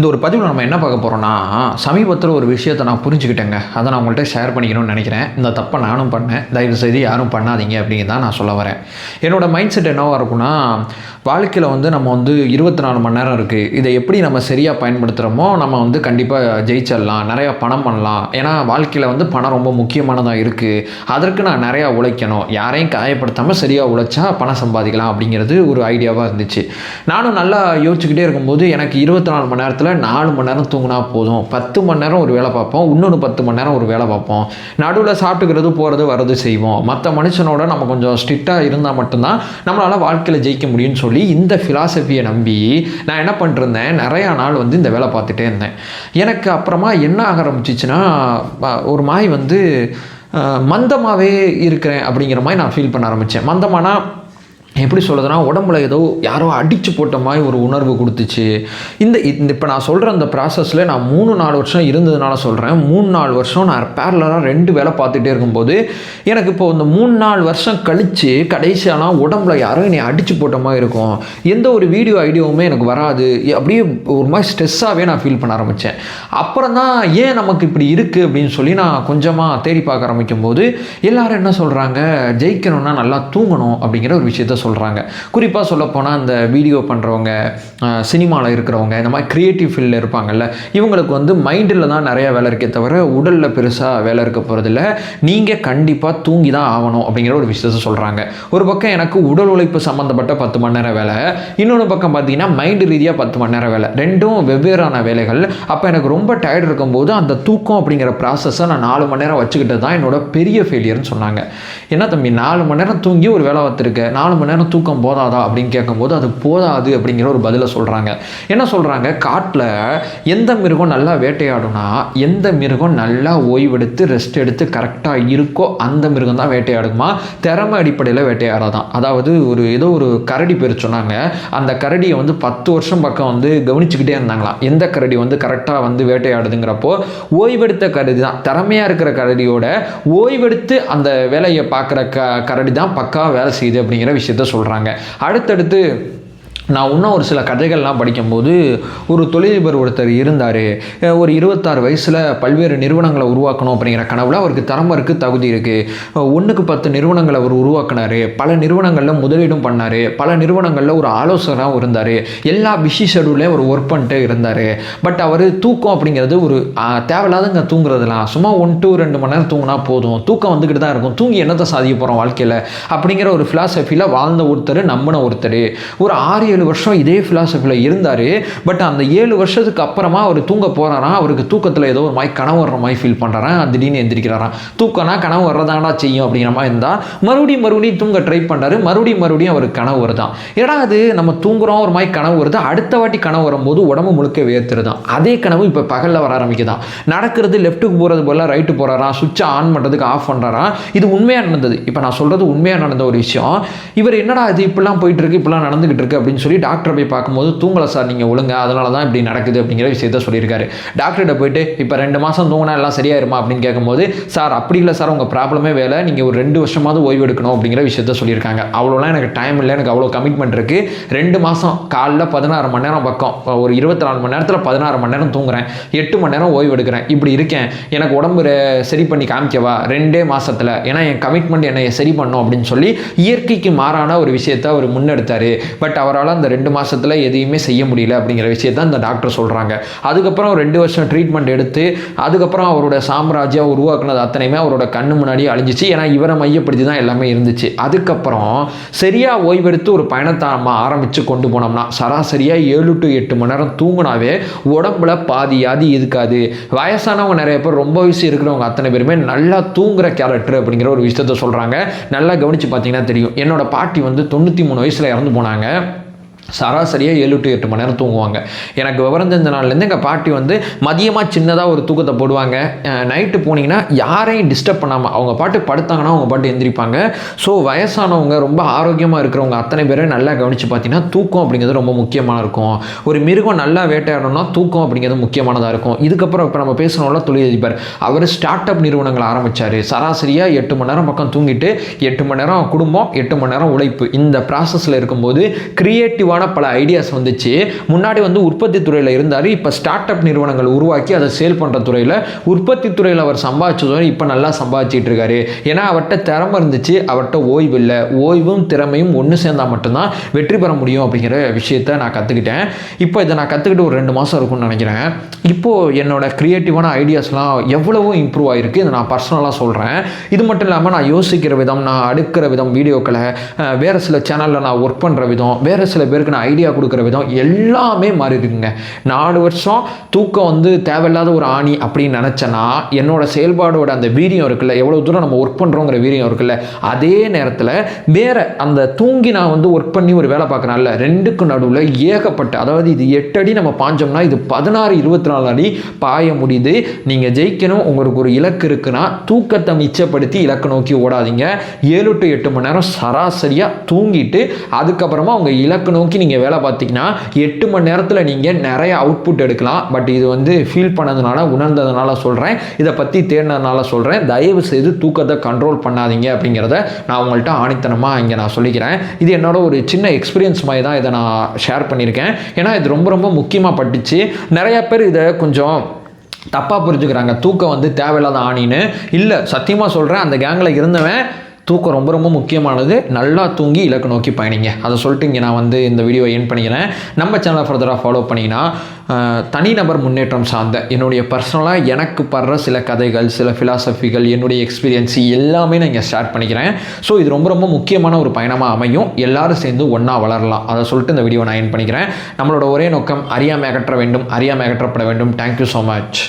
இந்த ஒரு பதிவில் நம்ம என்ன பார்க்க போகிறோம்னா, சமீபத்தில் ஒரு விஷயத்தை நான் புரிஞ்சுக்கிட்டேங்க. அதை நான் உங்கள்கிட்ட ஷேர் பண்ணிக்கணும்னு நினைக்கிறேன். இந்த தப்பை நானும் பண்ணேன், தயவுசெய்து யாரும் பண்ணாதீங்க அப்படின்னு தான் நான் சொல்ல வரேன். என்னோடய மைண்ட் செட் என்னவாக இருக்குன்னா, வாழ்க்கையில் நம்ம 24 மணி நேரம் இருக்குது. இதை எப்படி நம்ம சரியாக பயன்படுத்துகிறோமோ நம்ம கண்டிப்பாக ஜெயிச்சிடலாம், நிறையா பணம் பண்ணலாம். ஏன்னா வாழ்க்கையில் பணம் ரொம்ப முக்கியமானதாக இருக்குது. அதற்கு நான் நிறையா உழைக்கணும், யாரையும் காயப்படுத்தாமல் சரியாக உழைச்சா பணம் சம்பாதிக்கலாம் அப்படிங்கிறது ஒரு ஐடியாவாக இருந்துச்சு. நானும் நல்லா யோசிச்சுக்கிட்டே இருக்கும்போது எனக்கு 24 மணி நேரத்தில் 4 மணி நேரம் தூங்கினா போதும், 10 மணி நேரம் ஒரு வேலை பார்ப்போம், இன்னொன்று 10 மணி நேரம் ஒரு வேலை பார்ப்போம், நடுவில் சாப்பிட்டுக்கிறது போகிறது வர்றது செய்வோம், மற்ற மனுஷனோட நம்ம கொஞ்சம் ஸ்ட்ரிக்டாக இருந்தால் மட்டும்தான் நம்மளால் வாழ்க்கையில் ஜெயிக்க முடியும்னு சொல்லி இந்த ஃபிலாசபியை நம்பி நான் என்ன பண்ணிருந்தேன், நிறையா நாள் இந்த வேலை பார்த்துட்டே இருந்தேன். எனக்கு அப்புறமா என்ன ஆக ஆரம்பிச்சிச்சுன்னா, ஒரு மாதிரி மந்தமாகவே இருக்கிறேன் அப்படிங்கிற மாதிரி நான் ஃபீல் பண்ண ஆரம்பித்தேன். மந்தமானா எப்படி சொல்கிறதுனா, உடம்புல ஏதோ யாரோ அடித்து போட்ட மாதிரி ஒரு உணர்வு கொடுத்துச்சு. இந்த இப்போ நான் சொல்கிற அந்த ப்ராசஸில் நான் 3-4 வருஷம் இருந்ததுனால சொல்கிறேன். 3-4 வருஷம் நான் பேரலாக 2 வேலை பார்த்துட்டே இருக்கும்போது எனக்கு இப்போ இந்த 3-4 வருஷம் கழித்து கடைசியாலாம் உடம்புல யாரோ என்னை அடித்து போட்ட மாதிரி இருக்கும். எந்த ஒரு வீடியோ ஐடியாவுமே எனக்கு வராது. அப்படியே ஒரு மாதிரி ஸ்ட்ரெஸ்ஸாகவே நான் ஃபீல் பண்ண ஆரம்பித்தேன். அப்புறம் தான் ஏன் நமக்கு இப்படி இருக்குது அப்படின்னு சொல்லி நான் கொஞ்சமாக தேடி பார்க்க ஆரம்பிக்கும் போது எல்லோரும் என்ன சொல்கிறாங்க, ஜெயிக்கணும்னா நல்லா தூங்கணும் அப்படிங்கிற ஒரு விஷயத்த சொல்கிறாங்க. குறிப்பாக சொல்லப்போனால் இந்த வீடியோ பண்ணுறவங்க, சினிமாவில் இருக்கிறவங்க, இந்த மாதிரி க்ரியேட்டிவ் ஃபீல்டில் இருப்பாங்கல்ல, இவங்களுக்கு மைண்டில் தான் நிறையா வேலை இருக்கே தவிர உடலில் பெருசாக வேலை இருக்க போகிறதில்ல. நீங்கள் கண்டிப்பாக தூங்கி தான் ஆகணும் அப்படிங்கிற ஒரு விஷயத்தை சொல்கிறாங்க. ஒரு பக்கம் எனக்கு உடல் உழைப்பு சம்மந்தப்பட்ட 10 மணி நேரம் வேலை, இன்னொரு பக்கம் பார்த்தீங்கன்னா மைண்டு ரீதியாக 10 மணி நேரம் வேலை, ரெண்டும் வெவ்வேறான வேலைகள். அப்போ எனக்கு ரொம்ப டயர்ட் இருக்கும்போது அந்த தூக்கம் அப்படிங்கிற ப்ராசஸை நான் 4 மணி நேரம் வச்சுக்கிட்டு தான் என்னோட பெரிய ஃபெயிலியர்னு சொன்னாங்க. என்ன தம்பி 4 மணி நேரம் தூங்கி ஒரு வேலை பார்த்துருக்க, 4 மணி நேரம் தூக்கம் போதாதா அப்படின்னு கேட்கும்போது அது போதாது அப்படிங்கிற ஒரு பதிலை சொல்கிறாங்க. என்ன சொல்கிறாங்க, காட்டில் எந்த மிருகம் நல்லா வேட்டையாடுனா, எந்த மிருகம் நல்லா ஓய்வெடுத்து ரெஸ்ட் எடுத்து கரெக்டாக இருக்கோ அந்த மிருகம் தான் வேட்டையாடுமா, திறமை அடிப்படையில் வேட்டையாடாதான். அதாவது ஏதோ ஒரு கரடி பேர் சொன்னாங்க. அந்த கரடியை 10 வருஷம் பக்கம் கவனிச்சுக்கிட்டே இருந்தாங்களாம். எந்த கரடி கரெக்டாக வேட்டையாடுதுங்கிறப்போ ஓய்வெடுத்த கரடி தான், திறமையாக இருக்கிற கரடியோட ஓய்வெடுத்து அந்த வேலையை பார்க்குற கரடி தான் பக்காவாக வேலை செய்யுது அப்படிங்கிற விஷயத்த சொல்கிறாங்க. அடுத்தடுத்து நான் இன்னும் ஒரு சில கதைகள்லாம் படிக்கும்போது ஒரு தொழிலதிபர் ஒருத்தர் இருந்தார். ஒரு 26 வயசில் பல்வேறு நிறுவனங்களை உருவாக்கணும் அப்படிங்கிற கனவில் அவருக்கு திறமை இருக்குது, தகுதி இருக்குது. 1க்கு 10 நிறுவனங்களை அவர் உருவாக்கினார். பல நிறுவனங்களில் முதலீடும் பண்ணார். பல நிறுவனங்களில் ஒரு ஆலோசகராகவும் இருந்தார். எல்லா பிஸி ஷெடியூல்லையும் அவர் ஒர்க் பண்ணிட்டு இருந்தார். பட் அவர் தூக்கம் அப்படிங்கிறது ஒரு தேவையில்லாதங்க தூங்குறதுலாம், சும்மா 1 to 2 மணி நேரம் தூங்கினா போதும், தூக்கம் வந்துக்கிட்டு தான் இருக்கும், தூங்கி என்னத்தை சாதிக்க போகிறோம் வாழ்க்கையில் அப்படிங்கிற ஒரு ஃபிலாசபியில் வாழ்ந்த ஒருத்தர், நம்பின ஒருத்தர். ஒரு 6-7 வருஷம் இதே ஃபிலாசபியில் இருந்தார். பட் அந்த 7 வருஷத்துக்கு அப்புறமா அவர் தூங்க போகிறாராம். அவருக்கு தூக்கத்தில் ஏதோ ஒரு மாதிரி கனவு வர்ற மாதிரி ஃபீல் பண்ணுறாராம். திடீர்னு எந்திரிக்கிறாராம். தூக்கம்னா கனவு வர்றதாண்டா செய்யும் அப்படிங்கிற மாதிரி இருந்தால் மறுபடியும் தூங்க ட்ரை பண்ணுறாரு. மறுபடியும் அவருக்கு கனவு வருதான். ஏன்னா அது நம்ம தூங்குறோம், ஒரு மாதிரி கனவு வருது, அடுத்த வாட்டி கனவு வரும்போது உடம்பு முழுக்க வேர்த்துருதான். அதே கனவு இப்போ பகலில் வர ஆரம்பிக்குதான். நடக்கிறது லெஃப்ட்டுக்கு போகிறது போல ரைட்டு போகிறாராம், சுவிட்சை ஆன் பண்ணுறதுக்கு ஆஃப் பண்ணுறாராம். இது உண்மையாக நடந்தது. இப்போ நான் சொல்கிறது உண்மையாக நடந்த ஒரு விஷயம். இவர் என்னடா இது இப்படிலாம் போயிட்டு இருக்கு, இப்படிலாம் நடந்துகிட்டு இருக்கு அப்படின்னு சொல்லி டாக்டர் போய் பார்க்கும்போது, தூங்கலை சார் நீங்கள் ஒழுங்க, அதனால தான் இப்படி நடக்குது அப்படிங்கிற விஷயத்த சொல்லியிருக்காரு. டாக்டர்கிட்ட போயிட்டு இப்போ 2 மாதம் தூங்கினா எல்லாம் சரியாயிருமா அப்படின்னு கேட்கும்போது, சார் அப்படி இல்லை சார், உங்கள் ப்ராப்ளமே வேலை, நீங்கள் ஒரு 2 வருஷமாவது ஓய்வு எடுக்கணும் அப்படிங்கிற விஷயத்த சொல்லியிருக்காங்க. அவ்வளோலாம் எனக்கு டைம் இல்லை, எனக்கு அவ்வளோ கமிட்மெண்ட் இருக்குது. 2 மாதம் காலைல 16 மணி நேரம் பக்கம், ஒரு 24 மணி நேரத்தில் 16 மணி நேரம் தூங்குறேன், 8 மணி நேரம் ஓய்வு எடுக்கிறேன், இப்படி இருக்கேன், எனக்கு உடம்பு சரி பண்ணி காமிக்கவா 2 மாதத்தில், ஏன்னா என் கமிட்மெண்ட் என்னை சரி பண்ணும் அப்படின்னு சொல்லி இயற்கைக்கு மாறான ஒரு விஷயத்தை அவர் முன்னெடுத்தார். பட் அவரால் அந்த 2 மாதத்தில் எதையுமே செய்ய முடியல அப்படிங்கிற விஷயத்தை அந்த டாக்டர் சொல்கிறாங்க. அதுக்கப்புறம் 2 வருஷம் ட்ரீட்மெண்ட் எடுத்து அதுக்கப்புறம் அவரோட சாம்ராஜ்யம் உருவாக்குனது அத்தனையுமே அவரோட கண்ணு முன்னாடியே அழிஞ்சிச்சு. ஏன்னா இவரை மையப்படுத்தி தான் எல்லாமே இருந்துச்சு. அதுக்கப்புறம் சரியாக ஓய்வெடுத்து ஒரு பயணத்தை நம்ம ஆரம்பித்து கொண்டு போனோம்னா, சராசரியாக 7 to 8 மணி நேரம் தூங்கினாவே உடம்புல பாதி இருக்காது. வயசானவங்க நிறைய பேர், ரொம்ப வயசு இருக்கிறவங்க அத்தனை பேருமே நல்லா தூங்குற கேரக்டர் அப்படிங்கிற ஒரு விஷயத்த சொல்கிறாங்க. நல்லா கவனித்து பார்த்தீங்கன்னா தெரியும். என்னோட பாட்டி 93 வயசில் இறந்து போனாங்க. சராசரியாக 7 to 8 மணி நேரம் தூங்குவாங்க. எனக்கு விவரம் தெரிஞ்ச நாள்லேருந்து எங்கள் பாட்டி மதியமாக சின்னதாக ஒரு தூக்கத்தை போடுவாங்க. நைட்டு போனீங்கன்னா யாரையும் டிஸ்டர்ப் பண்ணாமல் அவங்க பாட்டு படுத்தாங்கன்னா அவங்க பாட்டு எந்திரிப்பாங்க. ஸோ வயசானவங்க, ரொம்ப ஆரோக்கியமாக இருக்கிறவங்க அத்தனை பேரும் நல்லா கவனித்து பார்த்தீங்கன்னா தூக்கம் அப்படிங்கிறது ரொம்ப முக்கியமாக இருக்கும். ஒரு மிருகம் நல்லா வேட்டையாடணும்னா தூக்கம் அப்படிங்கிறது முக்கியமானதாக இருக்கும். இதுக்கப்புறம் இப்போ நம்ம பேசணும்ல தொழிலதிபர், அவர் ஸ்டார்ட் அப் நிறுவனங்களை ஆரம்பித்தார். சராசரியாக 8 மணி நேரம் பக்கம் தூங்கிட்டு 8 மணி நேரம் குடும்பம், 8 மணி நேரம் உழைப்பு, இந்த ப்ராசஸில் இருக்கும்போது கிரியேட்டிவாக கிரியேட்டிவான பல ஐடியாஸ் வந்துச்சு. முன்னாடி வந்து உற்பத்தி துறையில் இருந்தார், இப்போ ஸ்டார்ட் அப் நிறுவனங்கள் உருவாக்கி அதை சேல் பண்ணுற துறையில், உற்பத்தி துறையில் அவர் சம்பாதிச்சதும் இப்போ நல்லா சம்பாதிச்சிட்டு இருக்காரு. ஏன்னா அவர்கிட்ட திறமை இருந்துச்சு, அவர்கிட்ட ஓய்வு இல்லை. ஓய்வும் திறமையும் ஒன்று சேர்ந்தால் மட்டும்தான் வெற்றி பெற முடியும் அப்படிங்கிற விஷயத்த நான் கற்றுக்கிட்டேன். இப்போ இதை நான் கற்றுக்கிட்டு ஒரு 2 மாதம் இருக்கும்னு நினைக்கிறேன். இப்போது என்னோட க்ரியேட்டிவான ஐடியாஸ்லாம் எவ்வளவோ இம்ப்ரூவ் ஆகிருக்கு. இதை நான் பர்சனலாக சொல்கிறேன். இது மட்டும் இல்லாமல் நான் யோசிக்கிற விதம், நான் அடுக்கிற விதம், வீடியோக்களை வேறு சில சேனலில் நான் ஒர்க் பண்ணுற விதம், வேறு சில பேருக்கு நான் ஐடியா கொடுக்குற விதம் எல்லாமே மாறி இருக்குங்க. 4 வருஷம் தூக்கம் வந்து தேவையில்லாத ஒரு ஆணி அப்படின்னு நினச்சேன்னா, என்னோட செயல்பாடோட அந்த வீரியம் இருக்குல்ல, எவ்வளோ தூரம் நம்ம ஒர்க் பண்ணுறோங்கிற வீரியம் இருக்குல்ல, அதே நேரத்தில் வேறு அந்த தூங்கி நான் வந்து ஒர்க் பண்ணி ஒரு வேலை பார்க்குறேன்ல, 2க்கு நடுவில் ஏகப்பட்ட, அதாவது இது 8 அடி நம்ம பாஞ்சோம்னா இது 16-24 அடி பாய முடியுது. நீங்கள் ஜெயிக்கணும், உங்களுக்கு ஒரு இலக்கு இருக்குன்னா தூக்கத்தை மிச்சப்படுத்தி இலக்கு நோக்கி ஓடாதீங்க. 7 to 8 மணி நேரம் சராசரியாக தூங்கிட்டு அதுக்கப்புறமா உங்கள் இலக்கு நோக்கி நீங்கள் வேலை பார்த்தீங்கன்னா 8 மணி நேரத்தில் நீங்கள் நிறைய அவுட்புட் எடுக்கலாம். பட் இது வந்து ஃபீல் பண்ணதுனால, உணர்ந்ததுனால சொல்கிறேன், இதை பற்றி தேடினதுனால சொல்கிறேன். தயவு செய்து தூக்கத்தை கண்ட்ரோல் பண்ணாதீங்க அப்படிங்கிறத நான் உங்கள்கிட்ட ஆணித்தனமாக இங்கே நான் சொல்லிக்கிறேன். இது என்னோட ஒரு சின்ன எக்ஸ்பீரியன்ஸ் மாதிரி தான் இதை நான் ஷேர் பண்ணியிருக்கேன். ஏன்னா இது ரொம்ப ரொம்ப முக்கியமாக பட்டுச்சு. நிறையா பேர் இதை கொஞ்சம் தப்பாக புரிஞ்சுக்கிறாங்க. தூக்கம் வந்து தேவையில்லாத ஆணின்னு. இல்லை, சத்தியமாக சொல்கிறேன், அந்த கேங்கில் இருந்தவன் தூக்கம் ரொம்ப ரொம்ப முக்கியமானது. நல்லா தூங்கி இலக்கு நோக்கி பயணிங்க. அதை சொல்லிட்டு இங்கே நான் வந்து இந்த வீடியோ எண்ட் பண்ணிக்கிறேன். நம்ம சேனலை ஃபர்தராக ஃபாலோ பண்ணிங்கன்னா தனிநபர் முன்னேற்றம் சார்ந்த என்னுடைய பர்சனலாக எனக்கு படுற சில கதைகள், சில ஃபிலாசபிகள், என்னுடைய எக்ஸ்பீரியன்ஸ் எல்லாமே நான் இங்கே ஷேர் பண்ணிக்கிறேன். ஸோ இது ரொம்ப ரொம்ப முக்கியமான ஒரு பயணமாக அமையும். எல்லாரும் சேர்ந்து ஒன்றா வளரலாம். அதை சொல்லிட்டு இந்த வீடியோ நான் எண்ட் பண்ணிக்கிறேன். நம்மளோட ஒரே நோக்கம் அறியாமை அகற்ற வேண்டும், அறியாமை அகற்றப்பட வேண்டும். Thank you so much.